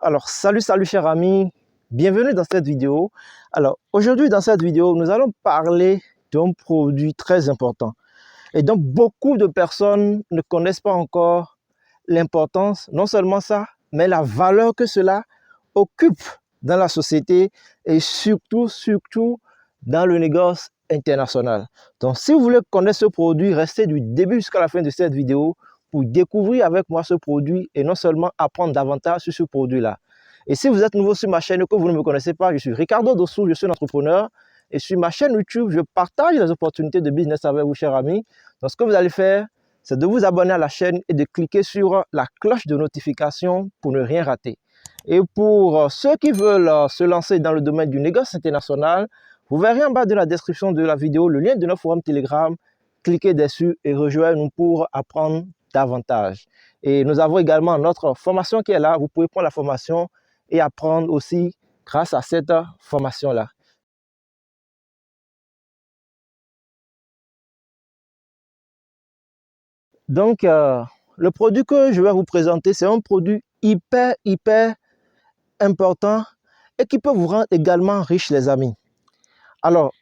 Alors, salut chers amis, bienvenue dans cette vidéo. Alors, aujourd'hui dans cette vidéo, nous allons parler d'un produit très important et dont beaucoup de personnes ne connaissent pas encore l'importance, non seulement ça, mais la valeur que cela occupe dans la société et surtout dans le négoce international. Donc, si vous voulez connaître ce produit, restez du début jusqu'à la fin de cette vidéo pour découvrir avec moi ce produit et non seulement apprendre davantage sur ce produit-là. Et si vous êtes nouveau sur ma chaîne et que vous ne me connaissez pas, je suis Ricardo Dossou, je suis un entrepreneur. Et sur ma chaîne YouTube, je partage les opportunités de business avec vous, chers amis. Donc, ce que vous allez faire, c'est de vous abonner à la chaîne et de cliquer sur la cloche de notification pour ne rien rater. Et pour ceux qui veulent se lancer dans le domaine du négoce international, vous verrez en bas de la description de la vidéo le lien de notre forum Telegram. Cliquez dessus et rejoignez-nous pour apprendre davantage. Et nous avons également notre formation qui est là. Vous pouvez prendre la formation et apprendre aussi grâce à cette formation-là. Donc, le produit que je vais vous présenter, c'est un produit hyper important et qui peut vous rendre également riche, les amis. Alors,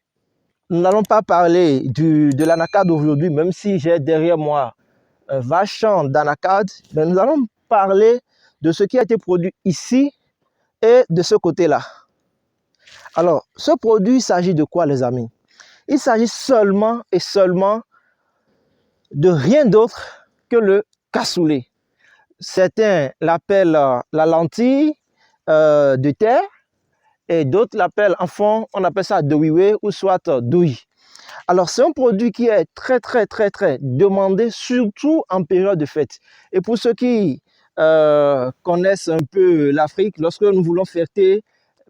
nous n'allons pas parler de l'anacarde aujourd'hui, même si j'ai derrière moi un vaste champ d'anacarde, mais nous allons parler de ce qui a été produit ici et de ce côté-là. Alors, ce produit, il s'agit de quoi, les amis? Il s'agit seulement et seulement de rien d'autre que le cassoulet. Certains l'appellent la lentille de terre et d'autres l'appellent, en fond, on appelle ça douiwe ou soit douille. Alors, c'est un produit qui est très demandé, surtout en période de fête. Et pour ceux qui connaissent un peu l'Afrique, lorsque nous voulons fêter,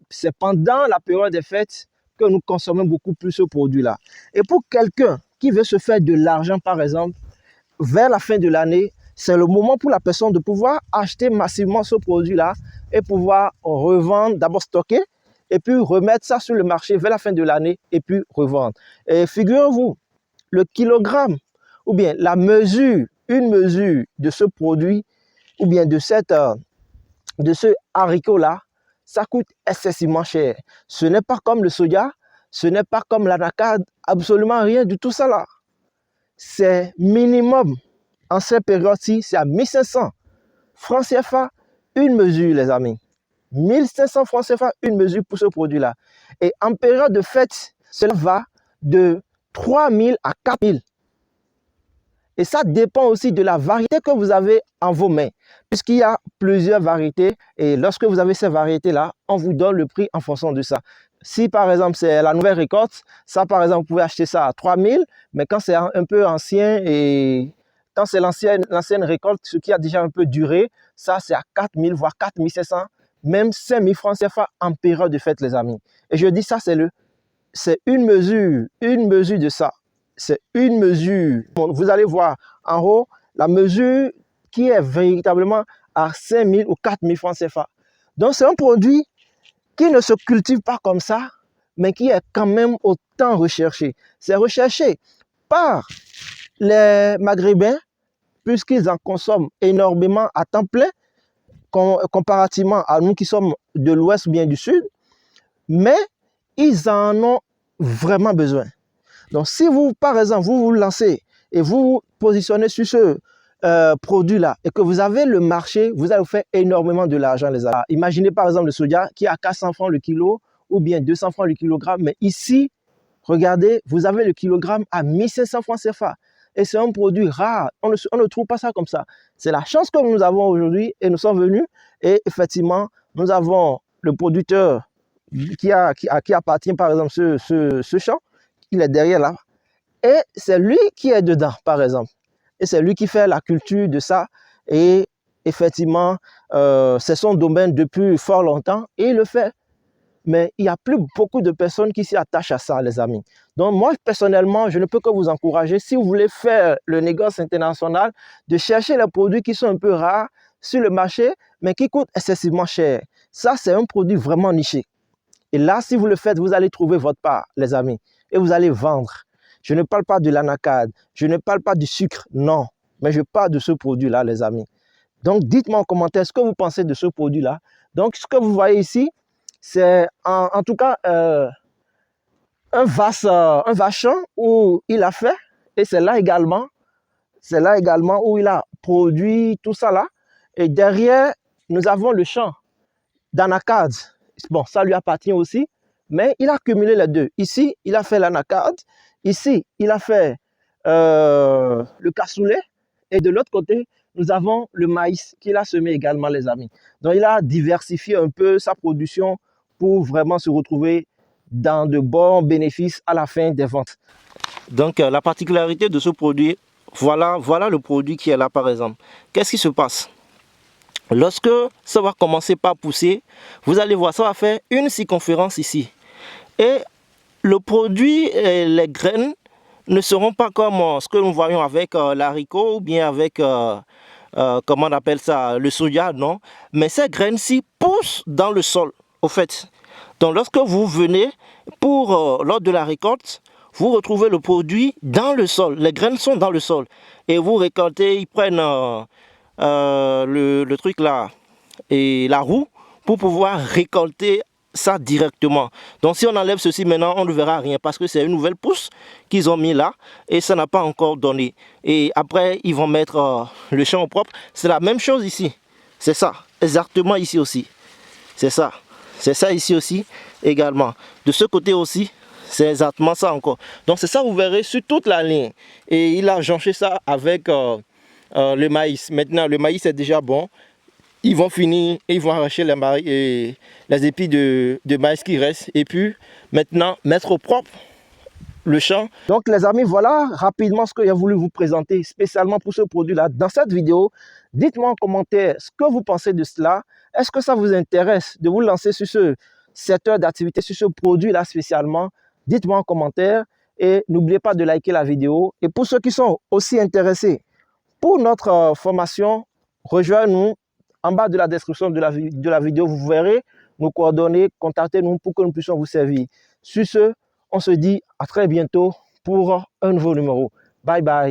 c'est pendant la période des fêtes que nous consommons beaucoup plus ce produit-là. Et pour quelqu'un qui veut se faire de l'argent, par exemple, vers la fin de l'année, c'est le moment pour la personne de pouvoir acheter massivement ce produit-là et pouvoir revendre, d'abord stocker, et puis remettre ça sur le marché vers la fin de l'année et puis revendre. Et figurez-vous, le kilogramme ou bien la mesure, une mesure de ce produit ou bien de ce haricot-là, ça coûte excessivement cher. Ce n'est pas comme le soja, ce n'est pas comme l'anacarde, absolument rien du tout ça là. C'est minimum, en cette période-ci, c'est à 1500 francs CFA, une mesure, les amis. 1500 francs CFA, une mesure pour ce produit-là. Et en période de fête, cela va de 3000 à 4000. Et ça dépend aussi de la variété que vous avez en vos mains, puisqu'il y a plusieurs variétés. Et lorsque vous avez ces variétés-là, on vous donne le prix en fonction de ça. Si par exemple c'est la nouvelle récolte, ça par exemple vous pouvez acheter ça à 3000, mais quand c'est un peu ancien et quand c'est l'ancienne récolte, ce qui a déjà un peu duré, ça c'est à 4000 voire 4500, même 5000 francs CFA en période de fête, les amis. Et je dis ça, c'est une mesure de ça. C'est une mesure. Bon, vous allez voir en haut la mesure qui est véritablement à 5000 ou 4000 francs CFA. Donc c'est un produit qui ne se cultive pas comme ça, mais qui est quand même autant recherché. C'est recherché par les Maghrébins, puisqu'ils en consomment énormément à temps plein, comparativement à nous qui sommes de l'ouest ou bien du sud, mais ils en ont vraiment besoin. Donc, si vous, par exemple, vous vous lancez et vous vous positionnez sur ce produit-là et que vous avez le marché, vous allez vous faire énormément de l'argent, les amis. Imaginez par exemple le soja qui est à 400 francs le kilo ou bien 200 francs le kilogramme. Mais ici, regardez, vous avez le kilogramme à 1500 francs CFA. Et c'est un produit rare. On ne trouve pas ça comme ça. C'est la chance que nous avons aujourd'hui et nous sommes venus. Et effectivement, nous avons le producteur qui appartient par exemple ce champ. Il est derrière là. Et c'est lui qui est dedans, par exemple. Et c'est lui qui fait la culture de ça. Et effectivement, c'est son domaine depuis fort longtemps. Et il le fait. Mais il n'y a plus beaucoup de personnes qui s'y attachent à ça, les amis. Donc moi, personnellement, je ne peux que vous encourager, si vous voulez faire le négoce international, de chercher les produits qui sont un peu rares sur le marché, mais qui coûtent excessivement cher. Ça, c'est un produit vraiment niché. Et là, si vous le faites, vous allez trouver votre part, les amis. Et vous allez vendre. Je ne parle pas de l'anacarde, je ne parle pas du sucre, non. Mais je parle de ce produit-là, les amis. Donc, dites-moi en commentaire ce que vous pensez de ce produit-là. Donc, ce que vous voyez ici, c'est en tout cas un vaste champ où il a fait, et c'est là également où il a produit tout ça là. Et derrière, nous avons le champ d'anacarde. Bon, ça lui appartient aussi, mais il a cumulé les deux. Ici, il a fait l'anacarde. Ici, il a fait le cassoulet. Et de l'autre côté, nous avons le maïs qu'il a semé également, les amis. Donc, il a diversifié un peu sa production pour vraiment se retrouver dans de bons bénéfices à la fin des ventes. Donc, la particularité de ce produit, voilà le produit qui est là, par exemple. Qu'est-ce qui se passe? Lorsque ça va commencer par pousser, vous allez voir, ça va faire une circonférence ici. Et le produit et les graines ne seront pas comme ce que nous voyons avec l'haricot ou bien avec, comment on appelle ça, le soja, non. Mais ces graines-ci poussent dans le sol, au fait. Donc lorsque vous venez lors de la récolte, vous retrouvez le produit dans le sol. Les graines sont dans le sol. Et vous récoltez, ils prennent le truc là et la roue pour pouvoir récolter ça directement. Donc si on enlève ceci maintenant, on ne verra rien parce que c'est une nouvelle pousse qu'ils ont mis là et ça n'a pas encore donné. Et après, ils vont mettre le champ au propre. C'est la même chose ici. C'est ça, exactement ici aussi. C'est ça ici aussi également. De ce côté aussi, c'est exactement ça encore. Donc c'est ça, vous verrez sur toute la ligne. Et il a jonché ça avec le maïs. Maintenant, le maïs est déjà bon. Ils vont finir et ils vont arracher les épis de maïs qui restent. Et puis, maintenant, mettre au propre le champ. Donc, les amis, voilà rapidement ce que j'ai voulu vous présenter spécialement pour ce produit-là. Dans cette vidéo, dites-moi en commentaire ce que vous pensez de cela. Est-ce que ça vous intéresse de vous lancer sur ce secteur d'activité, sur ce produit-là spécialement? Dites-moi en commentaire et n'oubliez pas de liker la vidéo. Et pour ceux qui sont aussi intéressés pour notre formation, rejoignez-nous en bas de la description de la vidéo. Vous verrez nos coordonnées. Contactez-nous pour que nous puissions vous servir. Sur ce, on se dit à très bientôt pour un nouveau numéro. Bye bye.